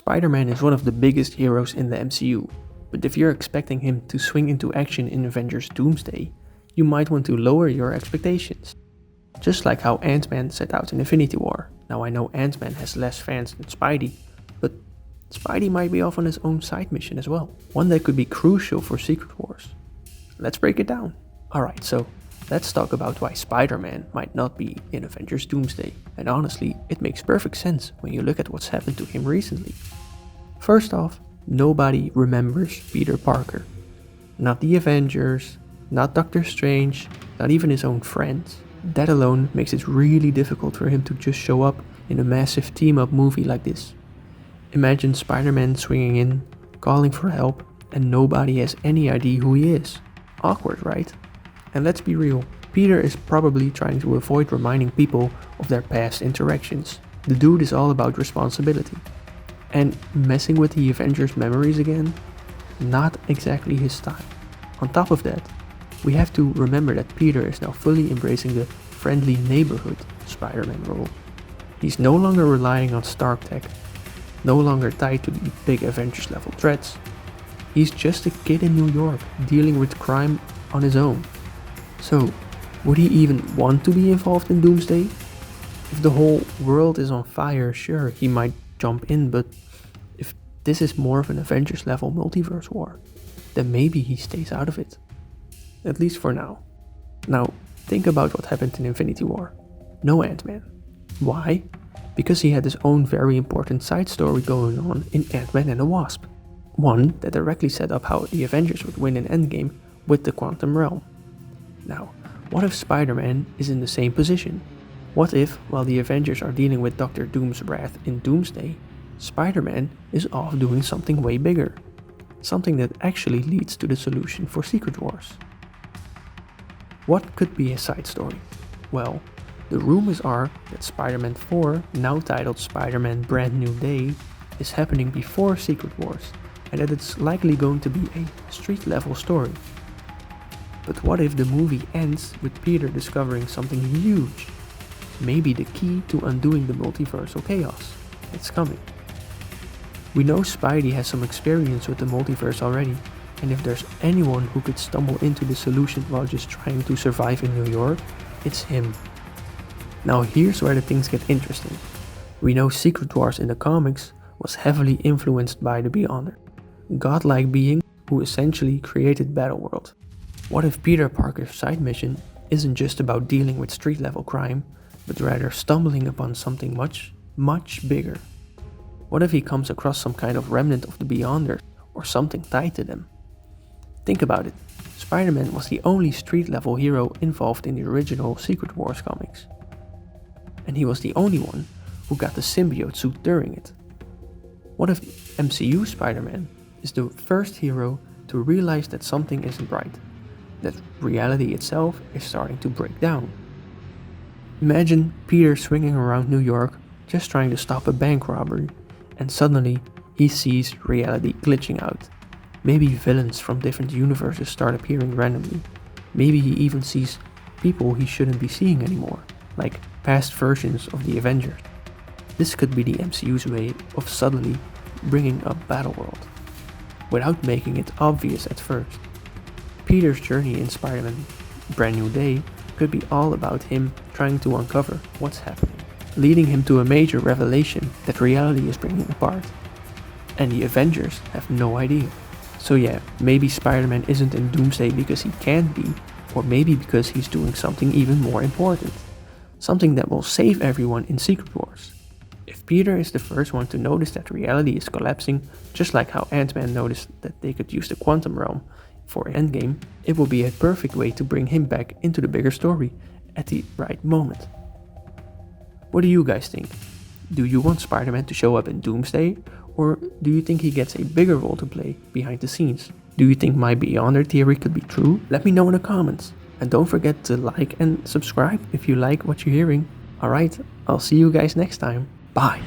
Spider-Man is one of the biggest heroes in the MCU, but if you're expecting him to swing into action in Avengers Doomsday, you might want to lower your expectations. Just like how Ant-Man set out in Infinity War. Now I know Ant-Man has less fans than Spidey, but Spidey might be off on his own side mission as well. One that could be crucial for Secret Wars. Let's break it down. Alright, so let's talk about why Spider-Man might not be in Avengers Doomsday. And honestly, it makes perfect sense when you look at what's happened to him recently. First off, nobody remembers Peter Parker. Not the Avengers, not Doctor Strange, not even his own friends. That alone makes it really difficult for him to just show up in a massive team-up movie like this. Imagine Spider-Man swinging in, calling for help, and nobody has any idea who he is. Awkward, right? And let's be real, Peter is probably trying to avoid reminding people of their past interactions. The dude is all about responsibility. And messing with the Avengers' memories again? Not exactly his style. On top of that, we have to remember that Peter is now fully embracing the friendly neighborhood Spider-Man role. He's no longer relying on Stark Tech, no longer tied to the big Avengers level threats. He's just a kid in New York dealing with crime on his own. So, would he even want to be involved in Doomsday? If the whole world is on fire, sure, he might jump in, but if this is more of an Avengers level multiverse war, then maybe he stays out of it. At least for now. Now, think about what happened in Infinity War. No Ant-Man. Why? Because he had his own very important side story going on in Ant-Man and the Wasp. One that directly set up how the Avengers would win an Endgame with the Quantum Realm. Now, what if Spider-Man is in the same position? What if, while the Avengers are dealing with Doctor Doom's wrath in Doomsday, Spider-Man is off doing something way bigger? Something that actually leads to the solution for Secret Wars. What could be a side story? Well, the rumors are that Spider-Man 4, now titled Spider-Man Brand New Day, is happening before Secret Wars, and that it's likely going to be a street level story. But what if the movie ends with Peter discovering something huge? Maybe the key to undoing the multiversal chaos. It's coming. We know Spidey has some experience with the multiverse already, and if there's anyone who could stumble into the solution while just trying to survive in New York, it's him. Now here's where the things get interesting. We know Secret Wars in the comics was heavily influenced by the Beyonder, godlike being who essentially created Battleworld. What if Peter Parker's side mission isn't just about dealing with street level crime, but rather stumbling upon something much, much bigger? What if he comes across some kind of remnant of the Beyonder or something tied to them? Think about it. Spider-Man was the only street level hero involved in the original Secret Wars comics. And he was the only one who got the symbiote suit during it. What if MCU Spider-Man is the first hero to realize that something isn't right? That reality itself is starting to break down. Imagine Peter swinging around New York just trying to stop a bank robbery, and suddenly he sees reality glitching out. Maybe villains from different universes start appearing randomly. Maybe he even sees people he shouldn't be seeing anymore, like past versions of the Avengers. This could be the MCU's way of suddenly bringing up Battleworld, without making it obvious at first. Peter's journey in Spider-Man Brand New Day could be all about him trying to uncover what's happening, leading him to a major revelation that reality is bringing apart. And the Avengers have no idea. So yeah, maybe Spider-Man isn't in Doomsday because he can't be, or maybe because he's doing something even more important. Something that will save everyone in Secret Wars. If Peter is the first one to notice that reality is collapsing, just like how Ant-Man noticed that they could use the Quantum Realm for Endgame, it will be a perfect way to bring him back into the bigger story at the right moment. What do you guys think? Do you want Spider-Man to show up in Doomsday, or do you think he gets a bigger role to play behind the scenes? Do you think my Beyonder theory could be true? Let me know in the comments. And don't forget to like and subscribe if you like what you're hearing. Alright, I'll see you guys next time. Bye.